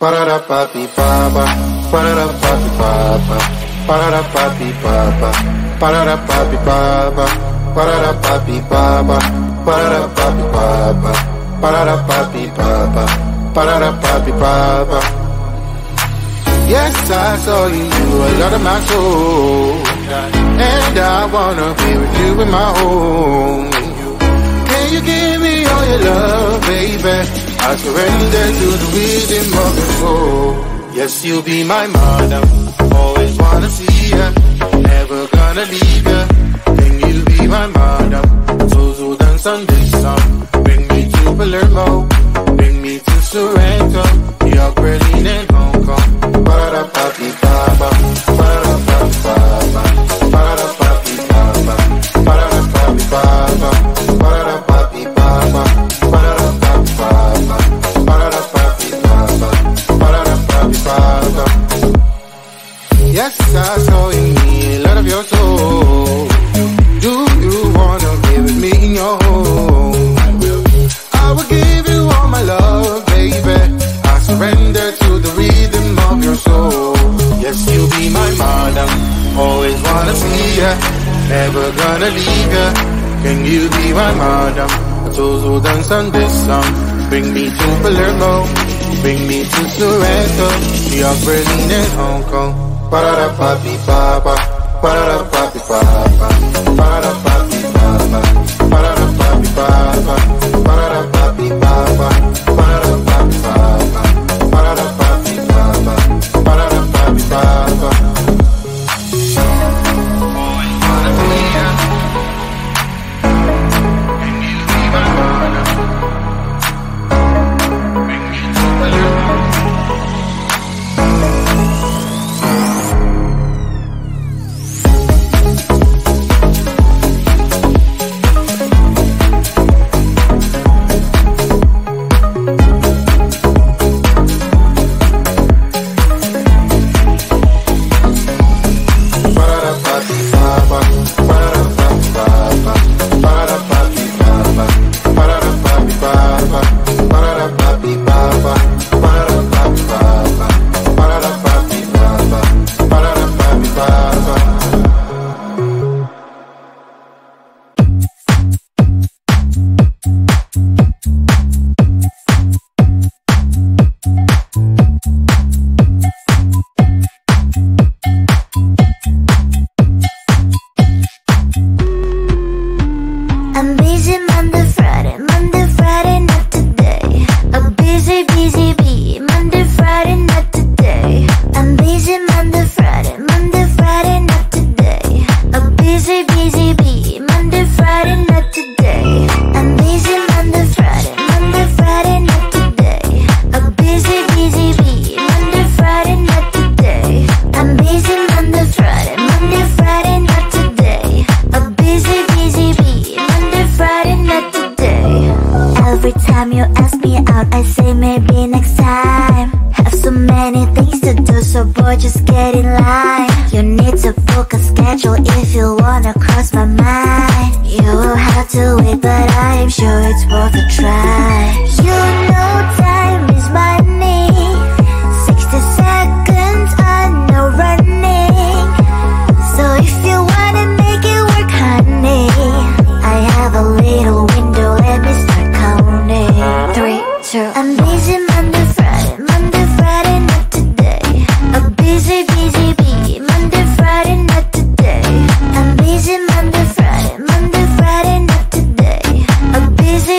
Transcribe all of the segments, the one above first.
Ba-da-da-ba-be-ba-ba, ba-da-da-ba-be-ba-ba, ba-da-da-ba-be-ba-ba, ba-da-da-ba-be-ba-ba, ba-da-da-ba-be-ba-ba, ba-da-da-ba-be-ba-ba, ba-da-da-ba-be-ba-ba, ba-da-da-ba-be-ba-ba. Yes, I saw you a lot of my soul, and I wanna be with you in my home. Can you give me all your love, baby? I surrender to the rhythm of your soul. Yes, you'll be my mother, always wanna see ya, never gonna leave ya. Can you be my mother? So dance on this song. Bring me to Palermo, bring me to Sorrento, New York, Berlin and Hong Kong. Ba-da-da-ba-be-ba-ba, ba-da-da-ba-be-ba-ba, ba-da-da-ba-be-ba-ba, ba-da-da-ba-be-ba-ba, ba-da-da-ba-be-ba-ba, ba-da-da-ba-be-ba-ba, ba-da-da-ba-be-ba-ba, ba-da-da-ba-be-ba-ba. Yes, I saw in me a lot of your soul. Do you wanna be with me in your home? I will give you all my love, baby. I surrender to the rhythm of your soul. Yes, you'll be my mother, always wanna see ya, never gonna leave ya. Can you be my mother? So dance on this song. Bring me to Palermo, bring me to Sorrento, New York, Berlin and Hong Kong. Ba-da-da-ba-be-ba-ba, ba-da-da-ba-be-ba-ba, ba-da-da-ba-be-ba-ba, ba-da-da-ba-be-ba-ba, ba-da-da-ba-be-ba-ba, ba-da-da-ba-be-ba-ba, ba-da-da-ba-be-ba-ba, ba-da-da-ba-be-ba-ba. Always wanna see ya. Can you be my mother? Bring me to Palermo.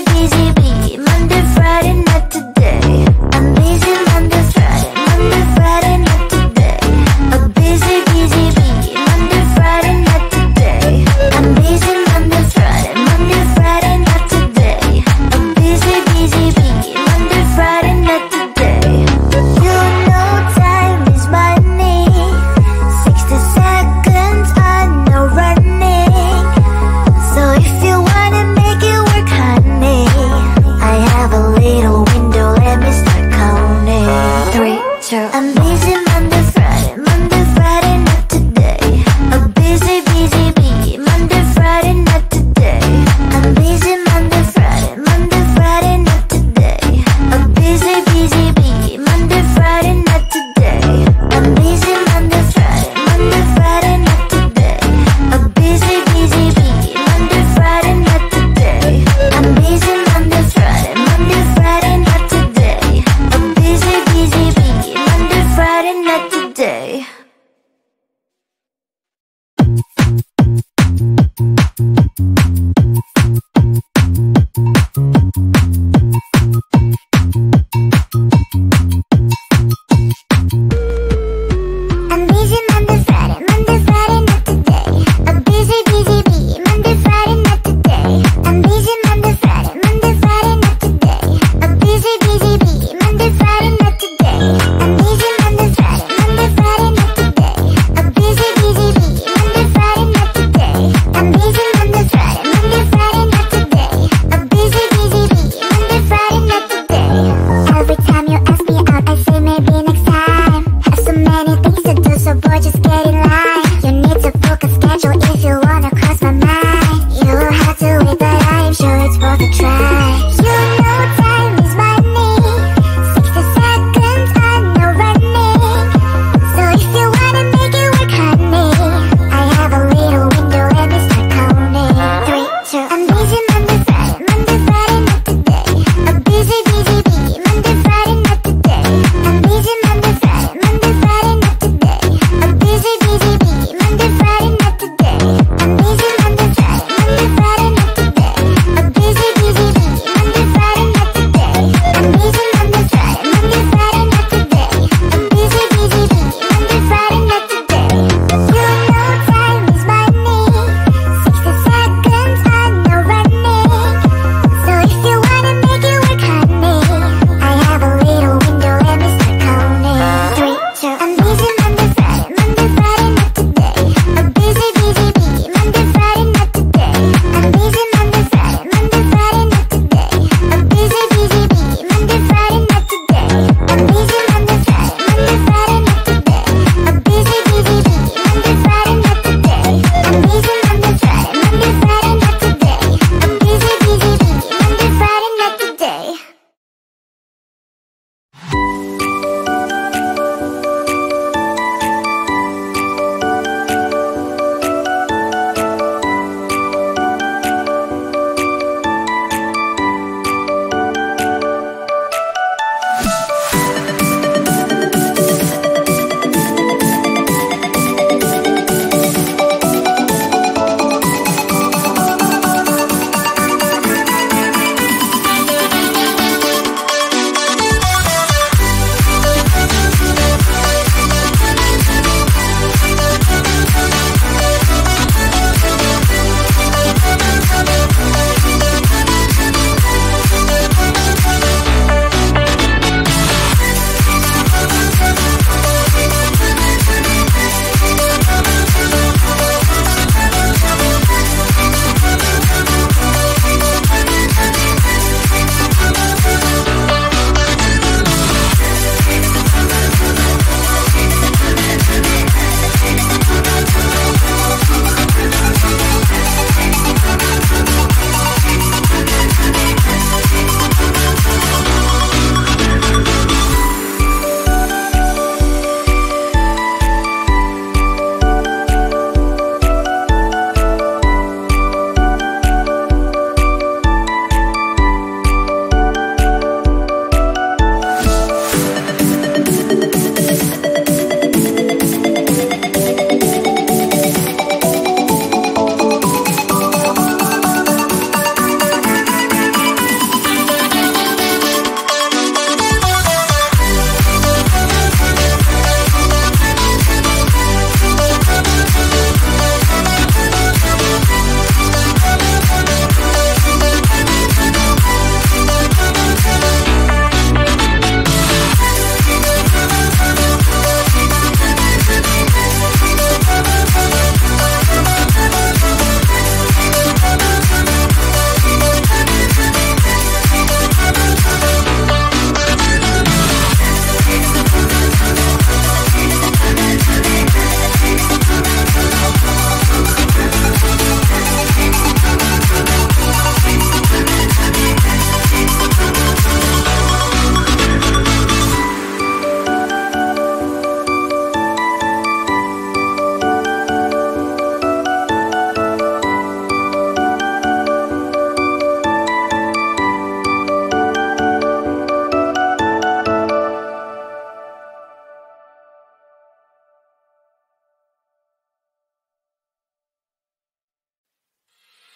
Busy bee,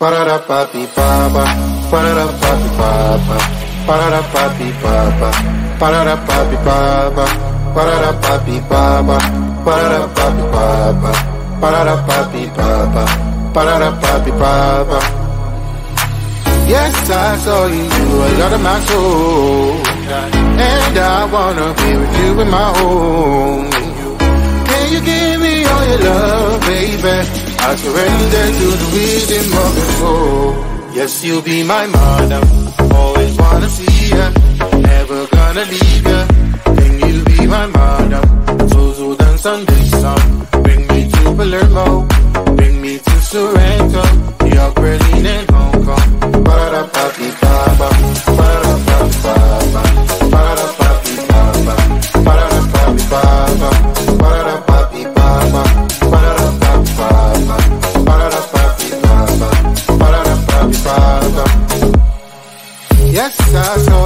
Ba-da-da-ba-bi ba-ba, ba-da-da-ba-bi ba-ba, ba-da-da-ba-bi ba-ba, ba-da-da-ba-bi ba-ba, ba-da-da-ba-bi ba-ba, ba-da-da-ba-bi ba-ba, ba-da-da-ba-bi ba-ba, ba-da-da-ba-bi ba-ba. Yes, I saw you a lot of my soul, and I wanna be with you in my home. Can you give me all your love, baby? I surrender to the rhythm of your soul. Yes, you'll be my mother, always wanna see ya, never gonna leave ya. Can you be my mother? So dance Sunday sun, bring me to Palermo, bring me to Sorrento, York, Berlin and Hong Kong. Ba-da-da-ba-bi ba-ba, ba-da-da-ba-bi ba-ba, ba-da-da-ba-bi ba-ba, ba-da-da-ba-bi ba-ba, ba-da-da-ba-bi ba-ba, ba-da-da-ba-bi ba-ba, ba-da-da-ba-bi ba-ba, ba-da-da-ba-bi ba-ba. Yes, I saw